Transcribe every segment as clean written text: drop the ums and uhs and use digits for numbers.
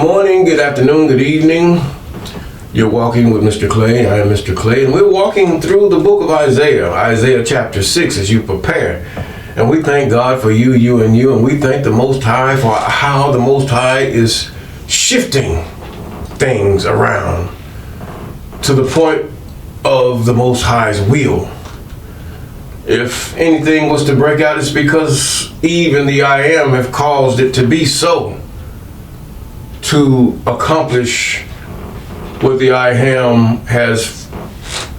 morning, good afternoon, good evening. You're walking with Mr. Clay. I am Mr. Clay, and we're walking through the book of Isaiah, Isaiah chapter 6, as you prepare. And we thank God for you, and we thank the Most High for how the Most High is shifting things around to the point of the Most High's will. If anything was to break out, it's because even the I Am have caused it to be so, to accomplish what the I Am has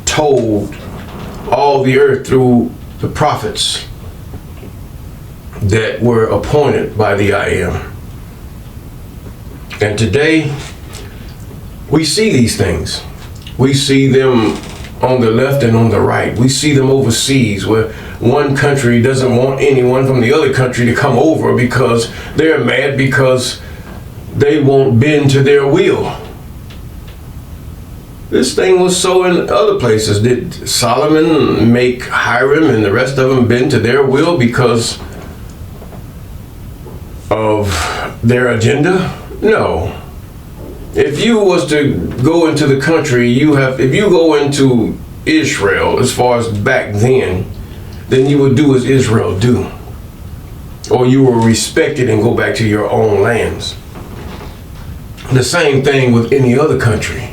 told all the earth through the prophets that were appointed by the I Am. And today, we see these things. We see them on the left and on the right. We see them overseas, where one country doesn't want anyone from the other country to come over because they're mad because they won't bend to their will. This thing was so in other places. Did Solomon make Hiram and the rest of them bend to their will because of their agenda? No. If you was to go into the country, if you go into Israel, as far as back then you would do as Israel do. Or you will respect it and go back to your own lands. The same thing with any other country.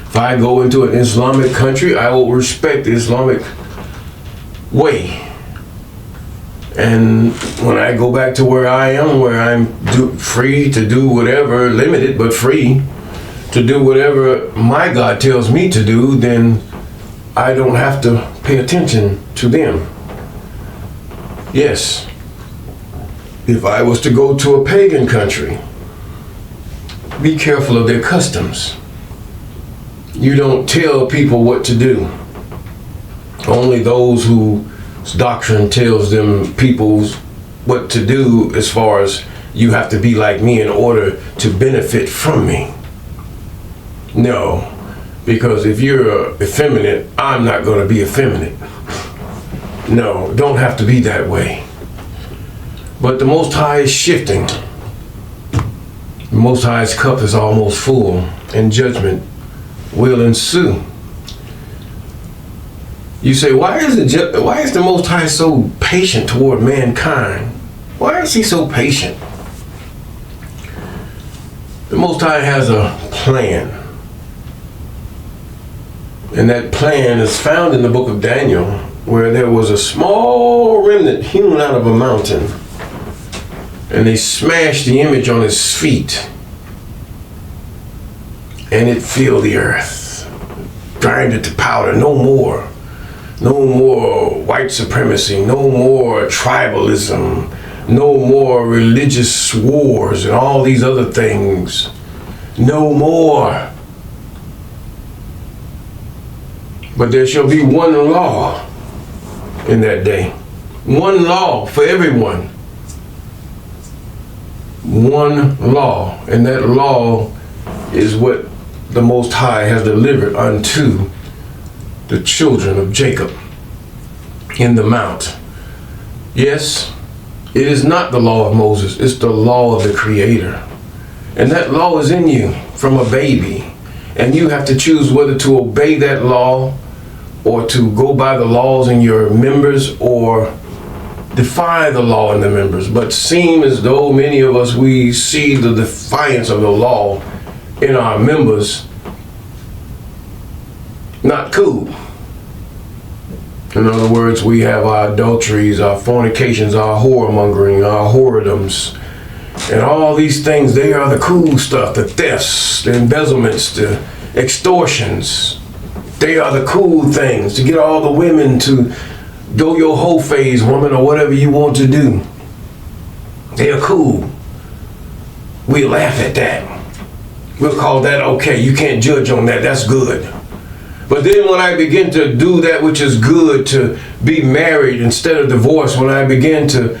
If I go into an Islamic country, I will respect the Islamic way. And when I go back to where I am, where I'm free to do whatever, limited but free to do whatever my God tells me to do, then I don't have to pay attention to them. Yes, if I was to go to a pagan country, be careful of their customs. You don't tell people what to do. Only those whose doctrine tells them people's what to do, as far as you have to be like me in order to benefit from me. No, because if you're effeminate, I'm not going to be effeminate. No, don't have to be that way. But the Most High is shifting. The Most High's cup is almost full, and judgment will ensue. You say, why is the Most High so patient toward mankind? Why is he so patient? The Most High has a plan. And that plan is found in the book of Daniel, where there was a small remnant hewn out of a mountain. And they smashed the image on his feet. And it filled the earth. Grind it to powder. No more. No more white supremacy. No more tribalism. No more religious wars and all these other things. No more. But there shall be one law in that day. One law for everyone. One law. And that law is what the Most High has delivered unto the children of Jacob in the mount. Yes, it is not the law of Moses. It's the law of the Creator. And that law is in you from a baby. And you have to choose whether to obey that law or to go by the laws in your members, or defy the law in the members. But seem as though many of us, we see the defiance of the law in our members. Not cool. In other words, we have our adulteries, our fornications, our whoremongering, our whoredoms, and all these things. They are the cool stuff, the thefts, the embezzlements, the extortions. They are the cool things, to get all the women to go your whole phase, woman, or whatever you want to do. They are cool. We laugh at that. We'll call that okay. You can't judge on that. That's good. But then when I begin to do that which is good, to be married instead of divorced, when I begin to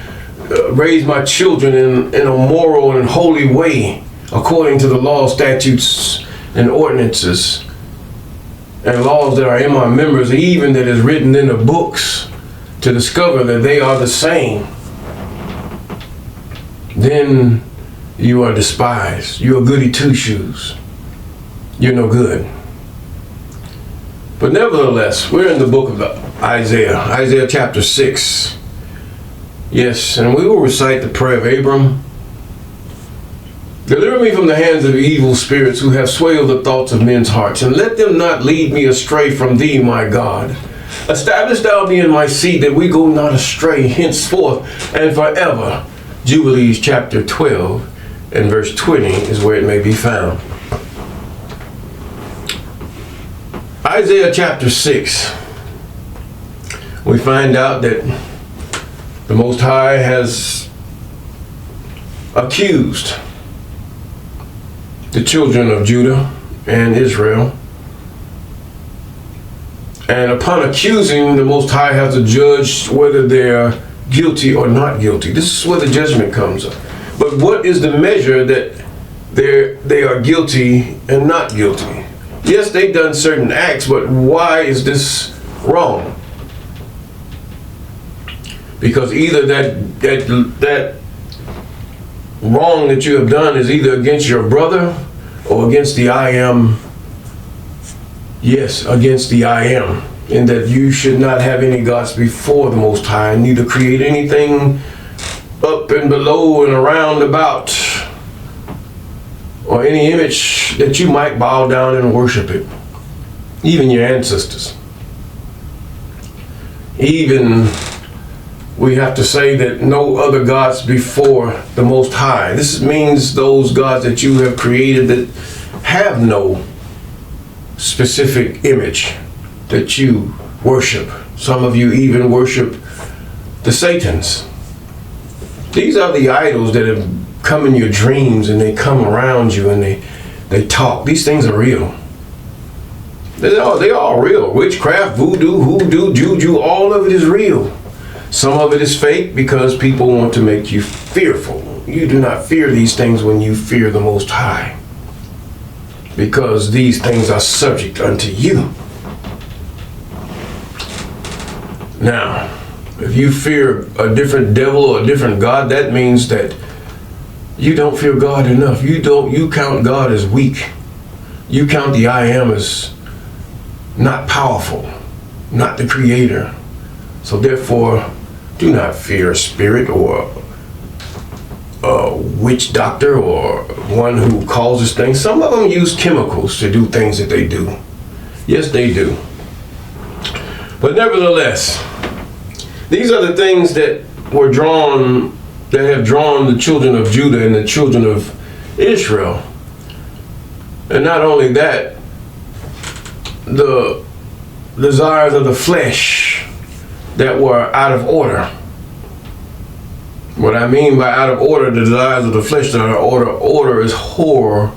raise my children in a moral and holy way, according to the law, statutes, and ordinances, and laws that are in my members, even that is written in the books, to discover that they are the same, then You are despised. You are goody two-shoes. You're no good. But nevertheless, we're in the book of Isaiah chapter 6. Yes, and we will recite the prayer of Abram. Deliver me from the hands of evil spirits who have swayed the thoughts of men's hearts, and let them not lead me astray from thee, my God. Establish thou me in my seat, that we go not astray henceforth and forever. Jubilees chapter 12 and verse 20 is where it may be found. Isaiah chapter 6, we find out that the Most High has accused the children of Judah and Israel. And upon accusing, the Most High has to judge whether they're guilty or not guilty. This is where the judgment comes up. But what is the measure that they are guilty and not guilty? Yes, they've done certain acts, but why is this wrong? Because either that wrong that you have done is either against your brother or against the I am. Yes, against the I am. In that you should not have any gods before the Most High, neither create anything up and below and around about, or any image that you might bow down and worship it. Even your ancestors. Even we have to say that no other gods before the Most High. This means those gods that you have created that have no specific image that you worship. Some of you even worship the Satans. These are the idols that have come in your dreams, and they come around you and they talk. These things are real. They're all real. Witchcraft, voodoo, hoodoo, juju, all of it is real. Some of it is fake because people want to make you fearful. You do not fear these things when you fear the Most High, because these things are subject unto you. Now, if you fear a different devil or a different God, that means that you don't fear God enough. You count God as weak. You count the I am as not powerful, not the creator. So therefore, do not fear a spirit or a witch doctor or one who causes things. Some of them use chemicals to do things that they do. Yes, they do. But nevertheless, these are the things that have drawn the children of Judah and the children of Israel. And not only that, the desires of the flesh that were out of order. What I mean by out of order, the desires of the flesh that are out of order is whoredom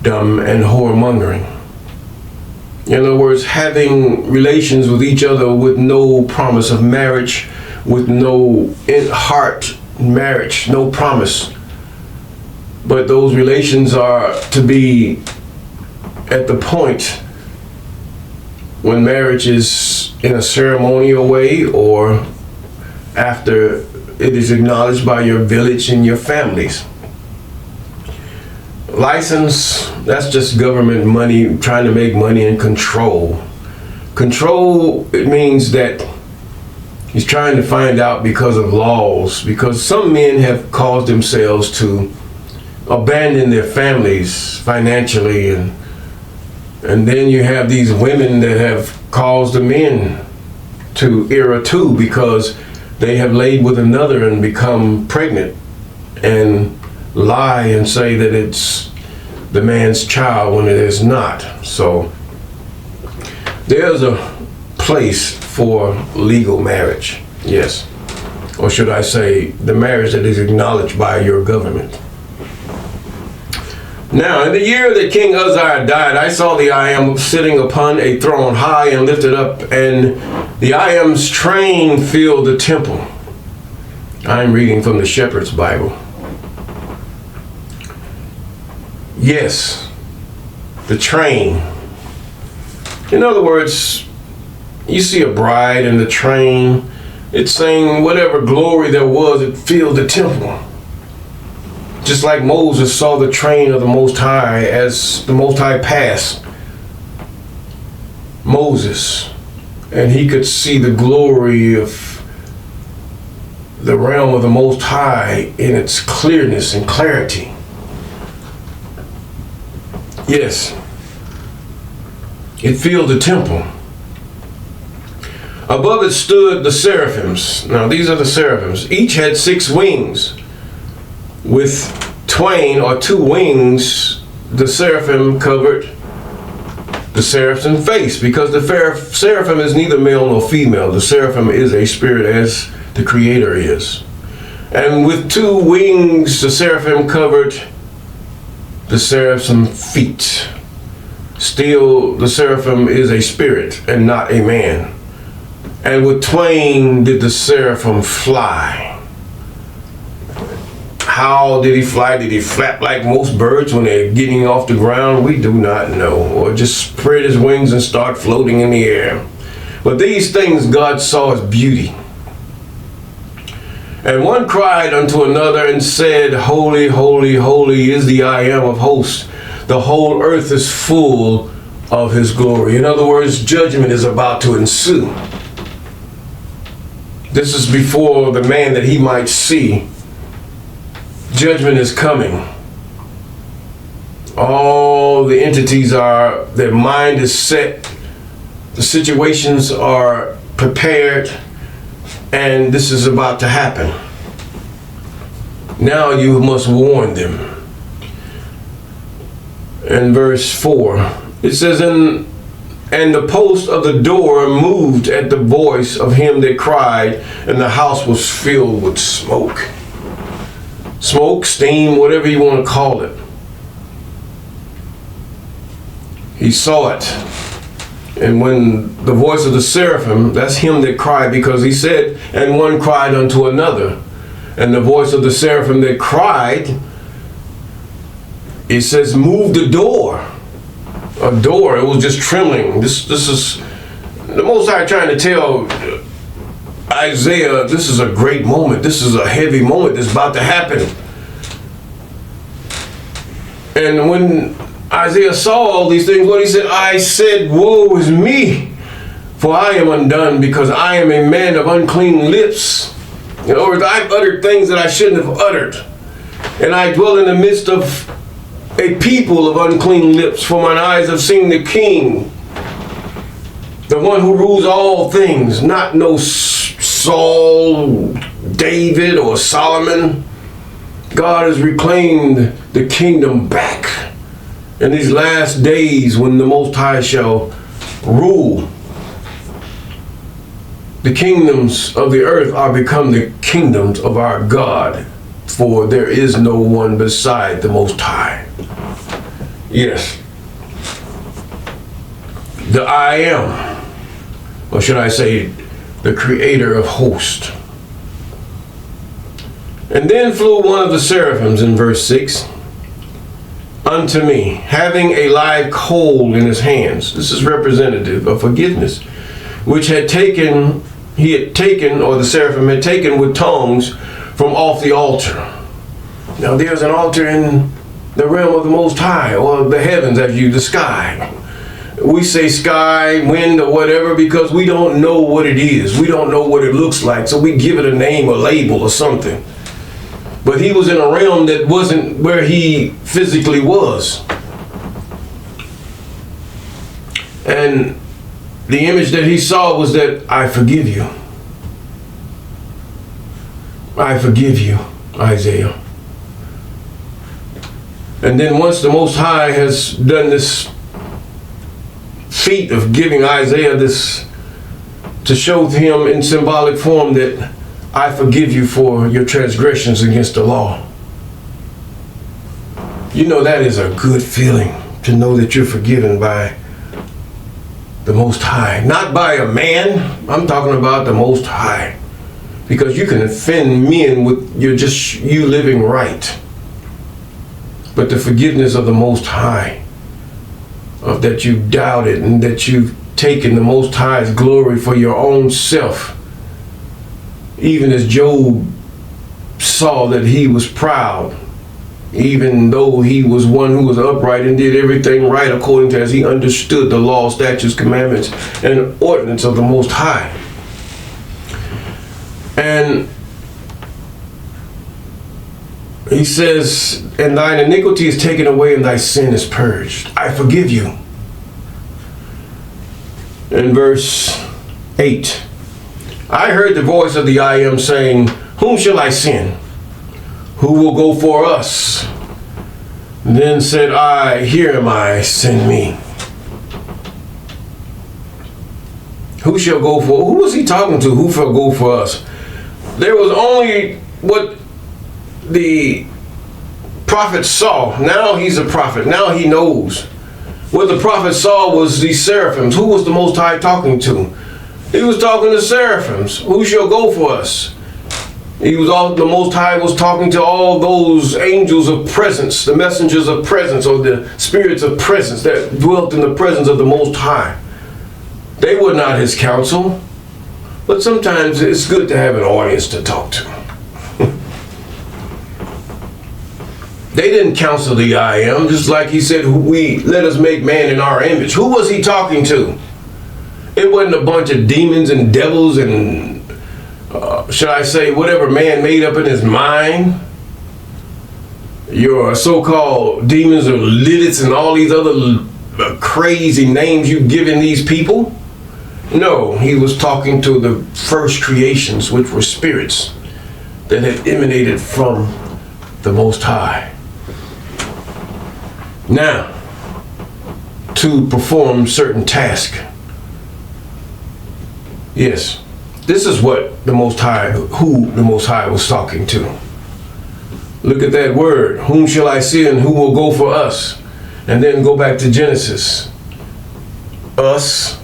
and whoremongering. In other words, having relations with each other with no promise of marriage, with no in-heart marriage, no promise. But those relations are to be at the point when marriage is in a ceremonial way, or after it is acknowledged by your village and your families. License, that's just government money, trying to make money and control. Control, it means that he's trying to find out because of laws, because some men have caused themselves to abandon their families financially, and then you have these women that have caused the men to err too, because they have laid with another and become pregnant and lie and say that it's the man's child when it is not. So there's a place for legal marriage, yes. Or should I say, the marriage that is acknowledged by your government. Now, in the year that King Uzziah died, I saw the I Am sitting upon a throne high and lifted up, and the I Am's train filled the temple. I'm reading from the Shepherd's Bible. Yes, the train. In other words, you see a bride in the train, it's saying whatever glory there was, it filled the temple. Just like Moses saw the train of the Most High as the Most High passed Moses, and he could see the glory of the realm of the Most High in its clearness and clarity. Yes, it filled the temple. Above it stood the seraphims. Now these are the seraphims. Each had 6 wings. With twain or 2 wings, the seraphim covered the seraphim's face, because the seraphim is neither male nor female. The seraphim is a spirit, as the Creator is. And with 2 wings, the seraphim covered the seraphim's feet. Still, the seraphim is a spirit and not a man. And with twain did the seraphim fly. How did he fly? Did he flap like most birds when they're getting off the ground? We do not know. Or just spread his wings and start floating in the air. But these things God saw as beauty. And one cried unto another and said, Holy, holy, holy is the I Am of hosts. The whole earth is full of his glory. In other words, judgment is about to ensue. This is before the man that he might see. Judgment is coming. All the entities are, their mind is set. The situations are prepared. And this is about to happen. Now you must warn them. In verse 4, it says, And the post of the door moved at the voice of him that cried, and the house was filled with smoke. Smoke, steam, whatever you want to call it. He saw it. And when the voice of the seraphim, that's him that cried, because he said, and one cried unto another. And the voice of the seraphim that cried, it says, move the door. A door, it was just trembling. This is the Most High trying to tell Isaiah, this is a great moment. This is a heavy moment that's about to happen. And when Isaiah saw all these things, what he said, I said, woe is me, for I am undone, because I am a man of unclean lips. In other words, I've uttered things that I shouldn't have uttered. And I dwell in the midst of a people of unclean lips, for mine eyes have seen the King, the one who rules all things, not no Saul, David, or Solomon. God has reclaimed the kingdom back in these last days when the Most High shall rule. The kingdoms of the earth are become the kingdoms of our God, for there is no one beside the Most High. Yes. The I Am, or should I say, the Creator of hosts. And then flew one of the seraphims in verse 6 unto me, having a live coal in his hands. This is representative of forgiveness, which he had taken, or the seraphim had taken with tongues from off the altar. Now there's an altar in the realm of the Most High, or the heavens, the sky. We say sky, wind, or whatever because we don't know what it is. We don't know what it looks like, so we give it a name, a label, or something. But he was in a realm that wasn't where he physically was. And the image that he saw was that I forgive you. I forgive you, Isaiah. And then once the Most High has done this feat of giving Isaiah this, to show him in symbolic form that I forgive you for your transgressions against the law. You know, that is a good feeling, to know that you're forgiven by the Most High. Not by a man, I'm talking about the Most High. Because you can offend men with you living right. But the forgiveness of the Most High, of that you doubted and that you've taken the Most High's glory for your own self. Even as Job saw that he was proud even though he was one who was upright and did everything right according to as he understood the law, statutes, commandments, and ordinance of the Most High. And he says, and thine iniquity is taken away and thy sin is purged. I forgive you. In verse 8, I heard the voice of the I Am saying, whom shall I send? Who will go for us? Then said I, here am I, send me. Who shall go for? Who was he talking to? Who shall go for us? There was only what the prophet saw. Now he's a prophet. Now he knows. What the prophet saw was the seraphims. Who was the Most High talking to? He was talking to seraphims. Who shall go for us? The Most High was talking to all those angels of presence, the messengers of presence, or the spirits of presence that dwelt in the presence of the Most High. They were not his counsel, but sometimes it's good to have an audience to talk to. They didn't counsel the I Am, just like he said, let us make man in our image. Who was he talking to? It wasn't a bunch of demons and devils and should I say, whatever man made up in his mind, your so-called demons or Liliths and all these other crazy names you've given these people. No, he was talking to the first creations, which were spirits that had emanated from the Most High. Now, to perform certain tasks. Yes. This is what the Most High, who the Most High was talking to. Look at that word. Whom shall I send? Who will go for us? And then go back to Genesis. Us.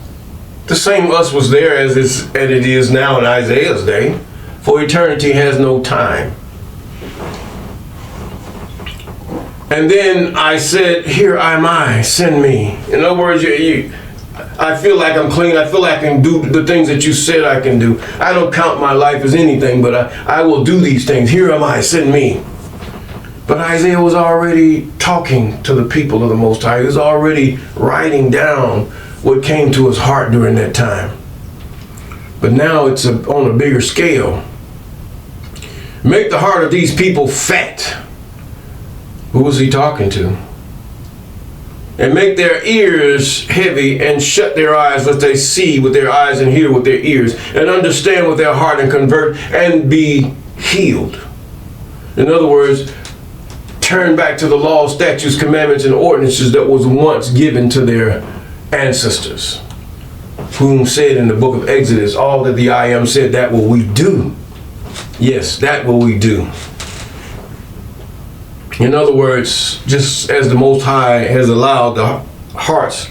The same us was there as it is now in Isaiah's day. For eternity has no time. And then I said, here am I, send me. In other words, I feel like I'm clean. I feel like I can do the things that you said I can do. I don't count my life as anything, but I will do these things. Here am I, send me. But Isaiah was already talking to the people of the Most High. He was already writing down what came to his heart during that time. But now it's on a bigger scale. Make the heart of these people fat. Who was he talking to? And make their ears heavy and shut their eyes, lest they see with their eyes and hear with their ears and understand with their heart and convert and be healed. In other words, turn back to the law, statutes, commandments, and ordinances that was once given to their ancestors, whom said in the book of Exodus, all that the I Am said, that will we do. Yes, that will we do. In other words, just as the Most High has allowed the hearts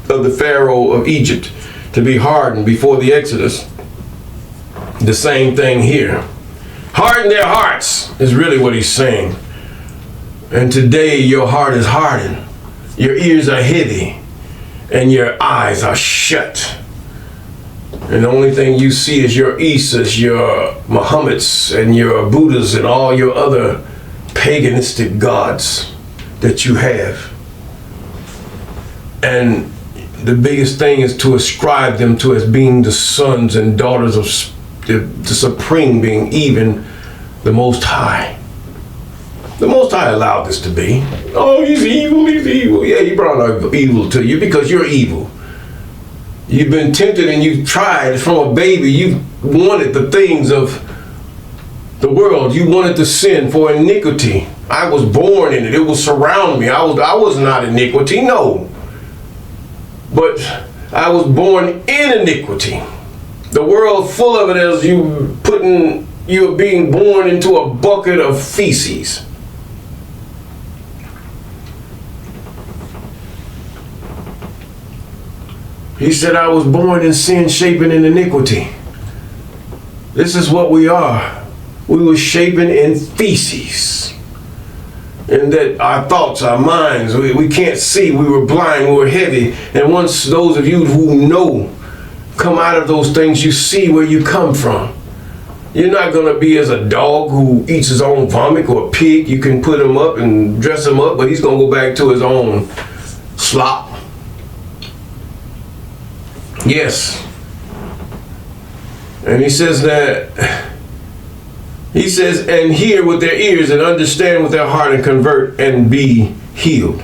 of the Pharaoh of Egypt to be hardened before the Exodus, the same thing here. Harden their hearts is really what he's saying. And today your heart is hardened. Your ears are heavy and your eyes are shut. And the only thing you see is your Isas, your Muhammads, and your Buddhas, and all your other paganistic gods that you have. And the biggest thing is to ascribe them to as being the sons and daughters of the Supreme Being, even the Most High. The Most High allowed this to be. Oh, he's evil, he's evil. Yeah, he brought evil to you because you're evil. You've been tempted and you've tried from a baby. You've wanted the things of the world. You wanted to sin for iniquity. I was born in it. It will surround me. I was not iniquity, no. But I was born in iniquity. The world full of it as you're being born into a bucket of feces. He said, I was born in sin, shapen in iniquity. This is what we are. We were shapen in feces. And that our thoughts, our minds, we can't see. We were blind, we were heavy. And once those of you who know come out of those things, you see where you come from. You're not going to be as a dog who eats his own vomit, or a pig. You can put him up and dress him up, but he's going to go back to his own slop. Yes. And he says and hear with their ears and understand with their heart and convert and be healed.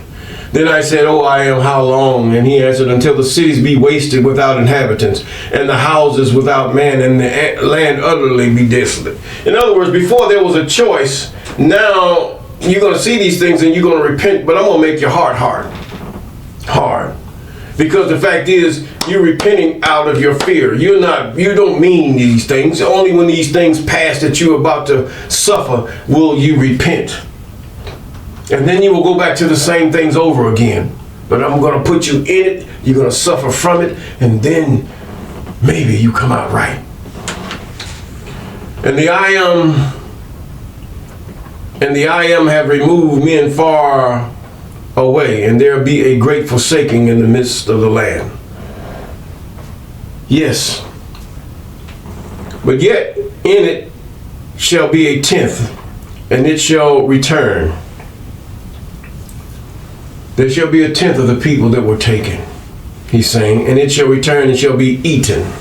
Then I said, oh, I am, how long? And he answered, until the cities be wasted without inhabitants, and the houses without man, and the land utterly be desolate. In other words, before there was a choice, now you're going to see these things and you're going to repent, but I'm going to make your heart hard. Because the fact is, you're repenting out of your fear. You don't mean these things. Only when these things pass that you're about to suffer will you repent. And then you will go back to the same things over again. But I'm going to put you in it. You're going to suffer from it. And then maybe you come out right. And the I am have removed men far away, and there be a great forsaking in the midst of the land. Yes. But yet in it shall be a tenth, and it shall return. There shall be a tenth of the people that were taken, he's saying, and it shall return and shall be eaten.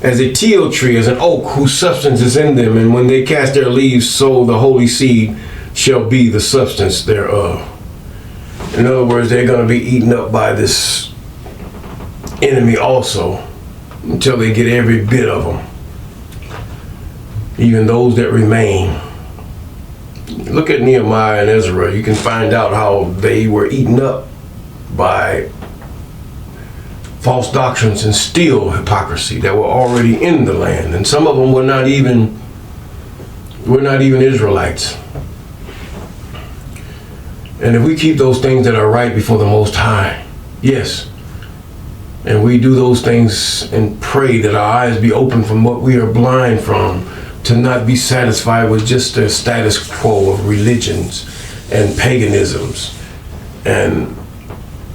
As a teal tree, as an oak whose substance is in them, and when they cast their leaves, so the holy seed shall be the substance thereof. In other words, they're going to be eaten up by this enemy also, until they get every bit of them. Even those that remain. Look at Nehemiah and Ezra. You can find out how they were eaten up by false doctrines and still hypocrisy that were already in the land. And some of them were not even Israelites. And if we keep those things that are right before the Most High, yes, and we do those things and pray that our eyes be open from what we are blind from, to not be satisfied with just the status quo of religions and paganisms and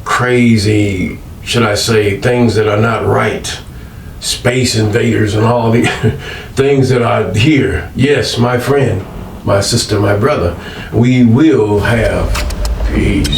crazy, should I say, things that are not right, space invaders and all the things that are here. Yes, my friend, my sister, my brother, we will have peace.